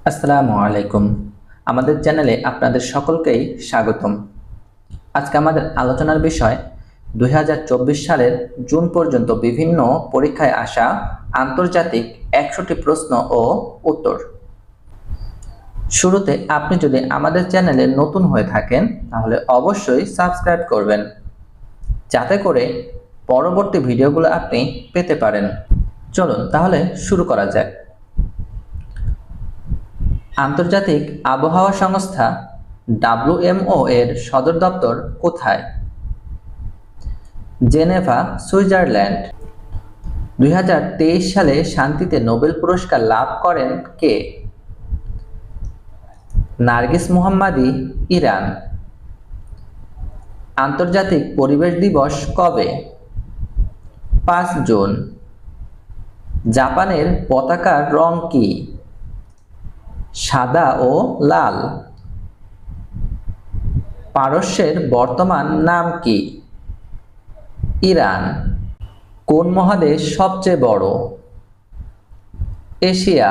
আসসালামু আলাইকুম। আমাদের চ্যানেলে আপনাদের সকলকেই স্বাগতম। আজকে আমাদের আলোচনার বিষয় 2024 সালের জুন পর্যন্ত বিভিন্ন পরীক্ষায় আসা আন্তর্জাতিক 100টি প্রশ্ন ও উত্তর। শুরুতে আপনি যদি আমাদের চ্যানেলে নতুন হয়ে থাকেন তাহলে অবশ্যই সাবস্ক্রাইব করবেন, যাতে করে পরবর্তী ভিডিওগুলো আপনি পেতে পারেন। চলুন তাহলে শুরু করা যাক। আন্তর্জাতিক আবহাওয়া সংস্থা WMO এর সদর দপ্তর কোথায়? Geneva, Switzerland. 2023 সালে শান্তিতে নোবেল পুরস্কার লাভ করেন কে? নার্গিস মোহাম্মদী, ইরান। আন্তর্জাতিক পরিবেশ দিবস কবে? 5 জুন। জাপানের পতাকার রং কি? সাদা ও লাল। পারস্যের বর্তমান নাম কি? ইরান। কোন মহাদেশ সবচেয়ে বড়? এশিয়া।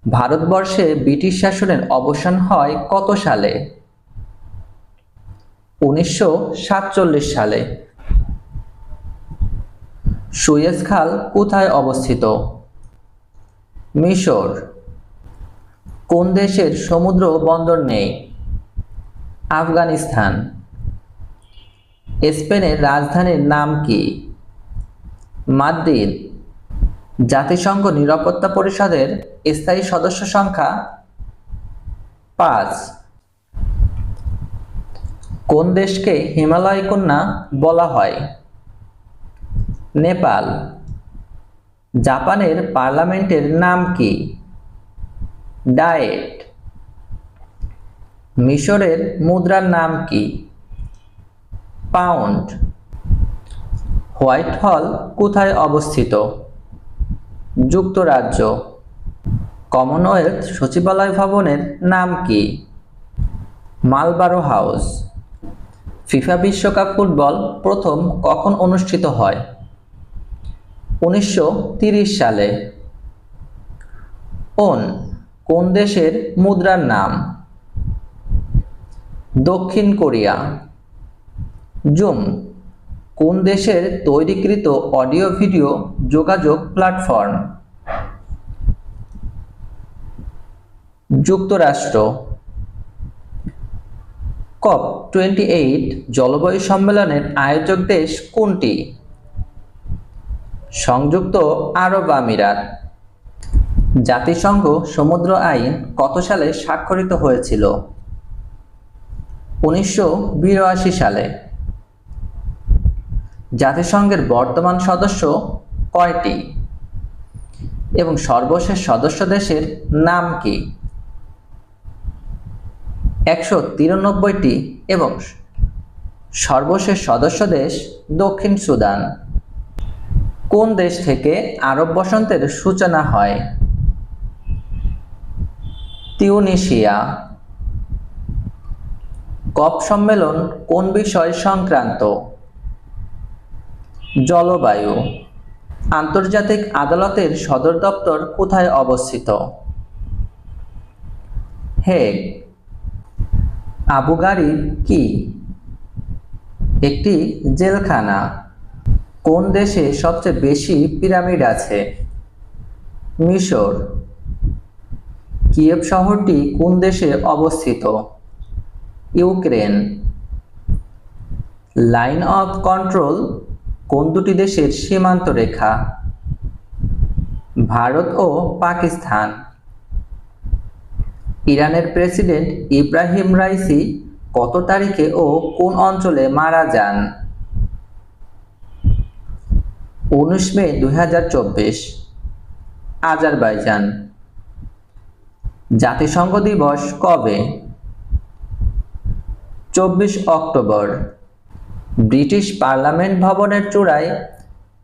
ভারতবর্ষে ব্রিটিশ শাসনের অবসান হয় কত সালে? 1947 সালে। সুয়েজ খাল কোথায় অবস্থিত? মিশর। কোন দেশের সমুদ্র বন্দর নেই? আফগানিস্তান। স্পেনের রাজধানীর নাম কি? মাদ্রিদ। জাতিসংঘ নিরাপত্তা পরিষদের স্থায়ী সদস্য সংখ্যা 5। কোন দেশকে হিমালয় কন্যা বলা হয়? নেপাল। জাপানের পার্লামেন্টের নাম কি? ডায়েট। মিশরের মুদ্রার নাম কি? পাউন্ড। হোয়াইট হল কোথায় অবস্থিত? যুক্তরাজ্য। কমনওয়েলথ সচিবালয় ভবনের নাম কি? মালবারো হাউস। ফিফা বিশ্বকাপ ফুটবল প্রথম কখন অনুষ্ঠিত হয়? 1930 সালে। ওন কোন দেশের মুদ্রার নাম? দক্ষিণ কোরিয়া। জুম কোন দেশের তৈরিকৃত অডিও ভিডিও যোগাযোগ প্ল্যাটফর্ম? যুক্তরাষ্ট্র। COP28 জলবায়ু সম্মেলনের আয়োজক দেশ কোনটি? সংযুক্ত আরব আমিরাত। জাতিসংঘ সমুদ্র আইন কত সালে স্বাক্ষরিত হয়েছিল? 1982 সালে। জাতিসংঘের বর্তমান সদস্য কয়টি এবং সর্বশেষ সদস্য দেশের নাম কি? 193টি এবং সর্বশেষ সদস্য দেশ দক্ষিণ সুদান। কোন দেশ থেকে আরব বসন্তের সূচনা হয়? তিউনিসিয়া। কপ সম্মেলন কোন বিষয় সংক্রান্ত? জলবায়ু। আন্তর্জাতিক আদালতের সদর দপ্তর কোথায় অবস্থিত? হেগ। আবু গারিব কি? একটি জেলখানা। কোন দেশে সবচেয়ে বেশি পিরামিড আছে? মিশর। কিয়েভ শহরটি কোন দেশে অবস্থিত? ইউক্রেন। লাইন অফ কন্ট্রোল কোন দুটি দেশের সীমান্ত রেখা? ভারত ও পাকিস্তান। ইরানের প্রেসিডেন্ট ইব্রাহিম রাইসি কত তারিখে ও কোন অঞ্চলে মারা যান? 19 মে 2024। আজারবাইজান। জাতিসংঘ দিবস কবে? 24 অক্টোবর। ব্রিটিশ পার্লামেন্ট ভবনের চূড়ায়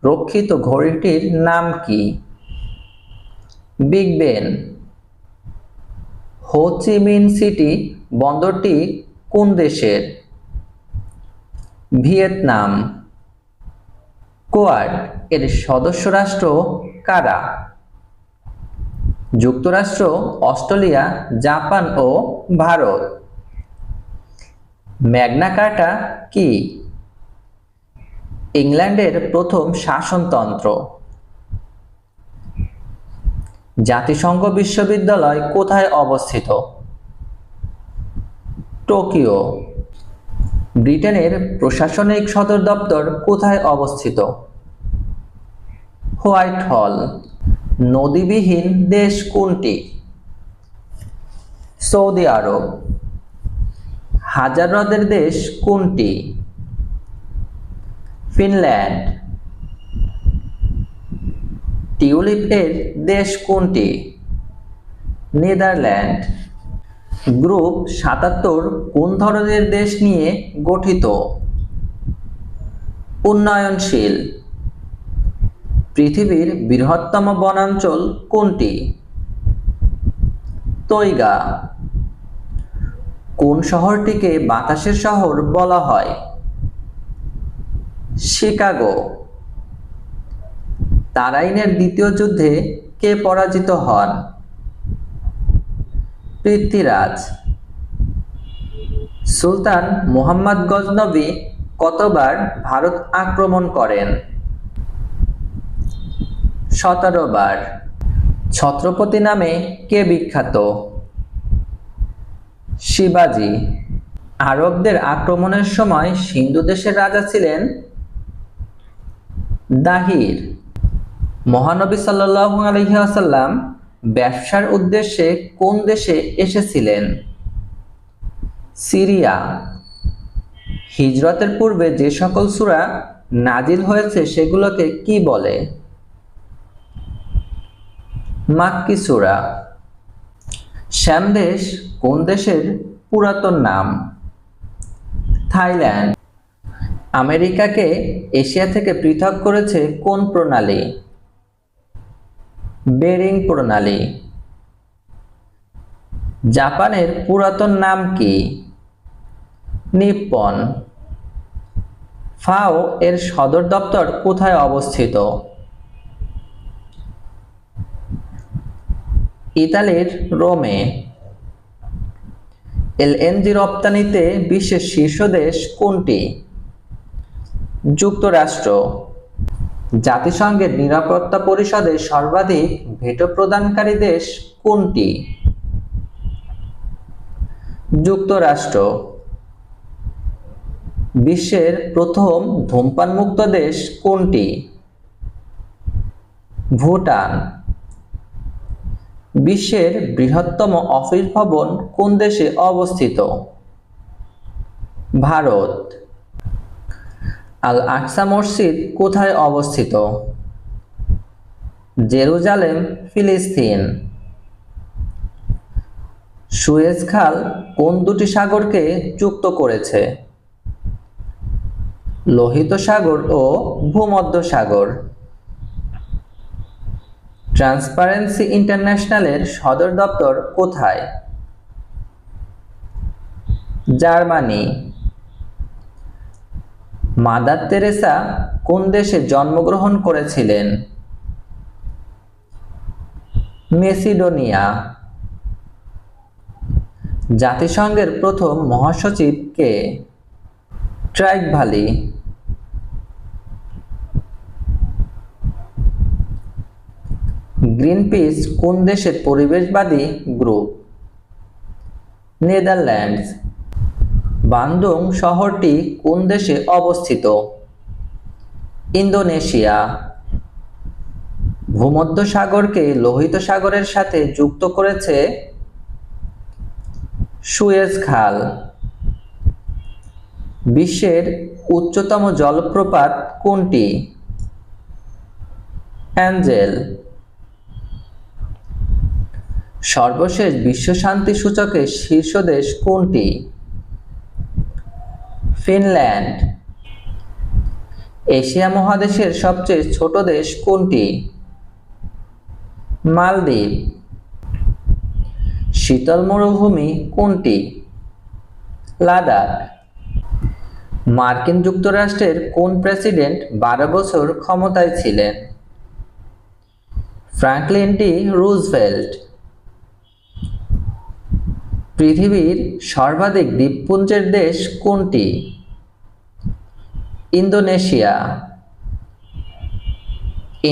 রক্ষিত ঘড়িটির নাম কি? Big Ben. হো চি মিন সিটি বন্দরটি কোন দেশের? ভিয়েতনাম। কোয়াড এর সদস্য রাষ্ট্র কারা? যুক্তরাষ্ট্র, অস্ট্রেলিয়া, জাপান ও ভারত। ম্যাগনা কার্টা কি? ইংল্যান্ডের প্রথম শাসনতন্ত্র। জাতিসংঘ বিশ্ববিদ্যালয় কোথায় অবস্থিত? টোকিও। ব্রিটেনের প্রশাসনিক সদর দপ্তর কোথায় অবস্থিত? হোয়াইট হল। নদীবিহীন দেশ কোনটি? সৌদি আরব। হাজার হ্রদের দেশ কোনটি? ফিনল্যান্ড। টিউলিপ এর দেশ কোনটি? নেদারল্যান্ড। গ্রুপ ৭৭ কোন ধরনের দেশ নিয়ে গঠিত? উন্নয়নশীল। পৃথিবীর বৃহত্তম বনাঞ্চল কোনটি? তৈগা। কোন শহরটিকে বাতাসের শহর বলা হয়? শিকাগো। তারাইনের দ্বিতীয় যুদ্ধে কে পরাজিত হন? পৃথ্বীরাজ। সুলতান মুহাম্মদ গজনবী কতবার ভারত আক্রমণ করেন? ১৭ বার। ছত্রপতি নামে কে বিখ্যাত? শিবাজি। আরবদের আক্রমণের সময় সিন্ধু দেশের রাজা ছিলেন দাহির। মহানবী সাল্লাল্লাহু আলাইহি ওয়াসাল্লাম ব্যবসার উদ্দেশ্যে কোন দেশে এসেছিলেন? সিরিয়া। হিজরতের পূর্বে যে সকল সূরা নাজিল হয়েছে সেগুলোকে কি বলে? মাক্কি সূরা। শ্যাম দেশ কোন দেশের পুরাতন নাম? থাইল্যান্ড। আমেরিকাকে এশিয়া থেকে পৃথক করেছে কোন প্রণালী? বেরিং প্রণালী। জাপানের পুরাতন নাম কি? নিপ্পন। ফাও এর সদর দপ্তর কোথায় অবস্থিত? ইতালির রোমে। এলএনজি রপ্তানিতে বিশ্বের শীর্ষ দেশ কোনটি? যুক্তরাষ্ট্র। জাতিসংঘের নিরাপত্তা পরিষদে সর্বাধিক ভেটো প্রদানকারী দেশ কোনটি? যুক্তরাষ্ট্র। বিশ্বের প্রথম ধূমপানমুক্ত দেশ কোনটি? ভুটান। বিশ্বের বৃহত্তম অফিস ভবন কোন দেশে অবস্থিত? ভারত। আল আকসা মসজিদ কোথায় অবস্থিত? জেরুজালেম, ফিলিস্তিন। সুয়েজ খাল কোন দুটি সাগরকে যুক্ত করেছে? লোহিত সাগর ও ভূমধ্যসাগর। ট্রান্সপারেন্সি ইন্টারন্যাশনালের সদর দপ্তর কোথায়? জার্মানি। মাদার তেরেসা কোন দেশে জন্মগ্রহণ করেছিলেন? মেসিডোনিয়া। জাতিসংঘের প্রথম মহাসচিব কে? ট্রাইকভালি। গ্রিনপিস কোন দেশের পরিবেশবাদী গ্রুপ? নেদারল্যান্ডস। বান্দুং শহরটি কোন দেশে অবস্থিত? ইন্দোনেশিয়া। ভূমধ্যসাগরকে লোহিত সাগরের সাথে যুক্ত করেছে সুয়েজ খাল। বিশ্বের উচ্চতম জলপ্রপাত কোনটি? অ্যাঞ্জেল। সর্বশেষ বিশ্ব শান্তি সূচকে শীর্ষ দেশ কোনটি? ফিনল্যান্ড। এশিয়া মহাদেশের সবচেয়ে ছোট দেশ কোনটি? মালদ্বীপ। শীতল মরুভূমি কোনটি? লাদাখ। মার্কিন যুক্তরাষ্ট্রের কোন প্রেসিডেন্ট 12 বছর ক্ষমতায় ছিলেন? Franklin D Roosevelt. পৃথিবীর সর্বাধিক দ্বীপপুঞ্জের দেশ কোনটি? ইন্দোনেশিয়া।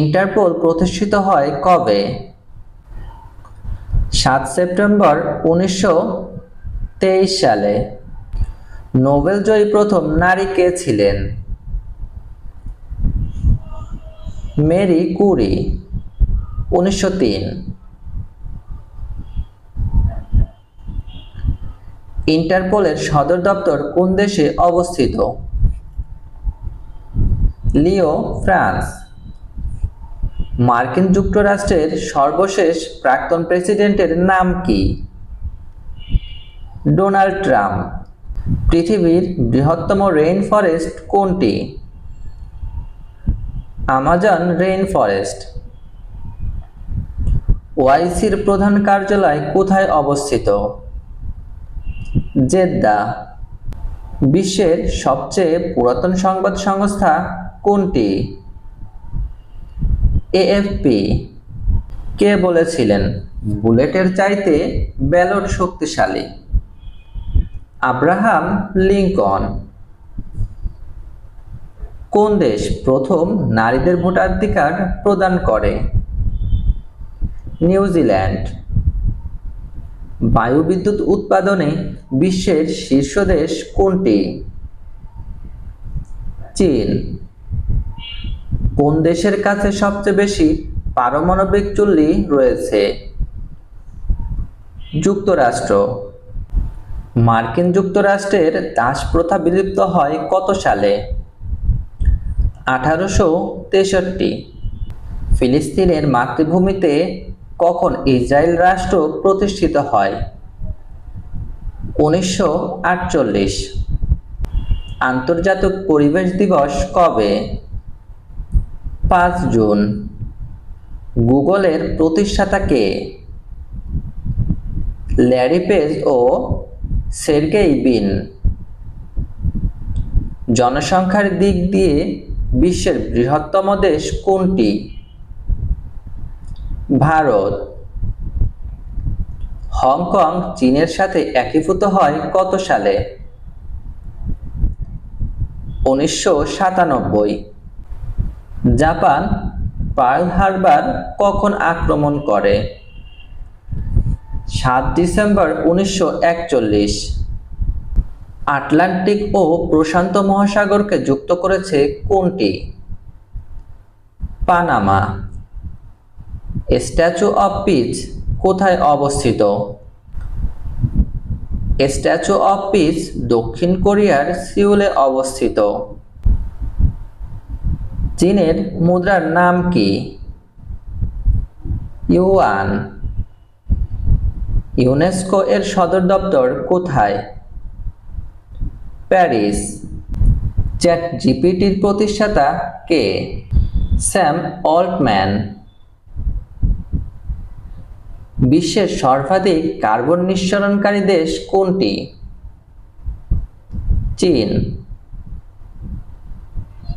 ইন্টারপোল প্রতিষ্ঠিত হয় কবে? 7 সেপ্টেম্বর 1923 সালে। নোবেলজয়ী প্রথম নারী কে ছিলেন? Marie Curie, 1903। ইন্টারপোলের সদর দপ্তর কোন দেশে অবস্থিত? Lyon, France. মার্কিন যুক্তরাষ্ট্রের সর্বশেষ প্রাক্তন প্রেসিডেন্টের নাম কি? Donald Trump. পৃথিবীর বৃহত্তম রেইন ফরেস্ট কোনটি? Amazon rain forest. ওআইসির প্রধান কার্যালয় কোথায় অবস্থিত? জেদ্দা। বিশ্বের সবচেয়ে পুরাতন সংবাদ সংস্থা কোনটি? এএফপি। কে বলেছিলেন বুলেটের চাইতে ব্যালট শক্তিশালী? Abraham Lincoln. কোন দেশ প্রথম নারীদের ভোটাধিকার প্রদান করে? নিউজিল্যান্ড। বায়ুবিদ্যুৎ উৎপাদনে বিশ্বের শীর্ষ দেশ কোনটি? চীন। কোন দেশের কাছে সবচেয়ে বেশি পারমাণবিক চুল্লি রয়েছে? যুক্তরাষ্ট্র। মার্কিন যুক্তরাষ্ট্রের দাস প্রথা বিলুপ্ত হয় কত সালে? 1863। ফিলিস্তিনের মাতৃভূমিতে কখন ইসরায়েল রাষ্ট্র প্রতিষ্ঠিত হয়? 1948। আন্তর্জাতিক পরিবেশ দিবস কবে? 5 জুন। গুগলের প্রতিষ্ঠাতা কে? ল্যারি পেজ ও সের্গেই ব্রিন। জনসংখ্যার দিক দিয়ে বিশ্বের বৃহত্তম দেশ কোনটি? ভারত। হংকং চীনের সাথে একীভূত হয় কত সালে? 1997। জাপান পার্ল হারবার কখন আক্রমণ করে? 7 ডিসেম্বর 1941। আটলান্টিক ও প্রশান্ত মহাসাগরকে যুক্ত করেছে কোনটি? পানামা। স্ট্যাচু অফ পিস কোথায় অবস্থিত? স্ট্যাচু অফ পিস দক্ষিণ কোরিয়ার সিউলে অবস্থিত। চীনের মুদ্রার নাম কি? ইউয়ান। ইউনেস্কো এর সদর দপ্তর কোথায়? প্যারিস। চ্যাট জিপিটির প্রতিষ্ঠাতা কে? Sam Altman. বিশ্বের সর্বাধিক কার্বন নিঃসরণকারী দেশ কোনটি? চীন।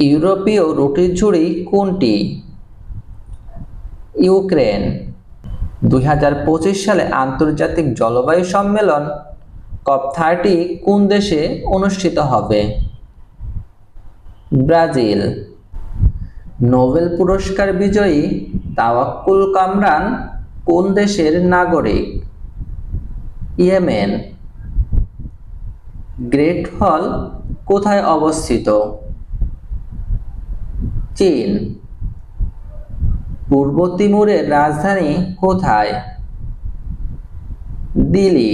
ইউরোপীয় রুটির ঝুড়ি কোনটি? ইউক্রেন। 2025 সালে আন্তর্জাতিক জলবায়ু সম্মেলন COP30 কোন দেশে অনুষ্ঠিত হবে? ব্রাজিল। নোবেল পুরস্কার বিজয়ী তাওয়াক্কুল কামরান কোন দেশের নাগরিক? ইয়েমেন। গ্রেট হল কোথায় অবস্থিত? চীন। পূর্ব তিমুরের রাজধানী কোথায়? দিল্লি।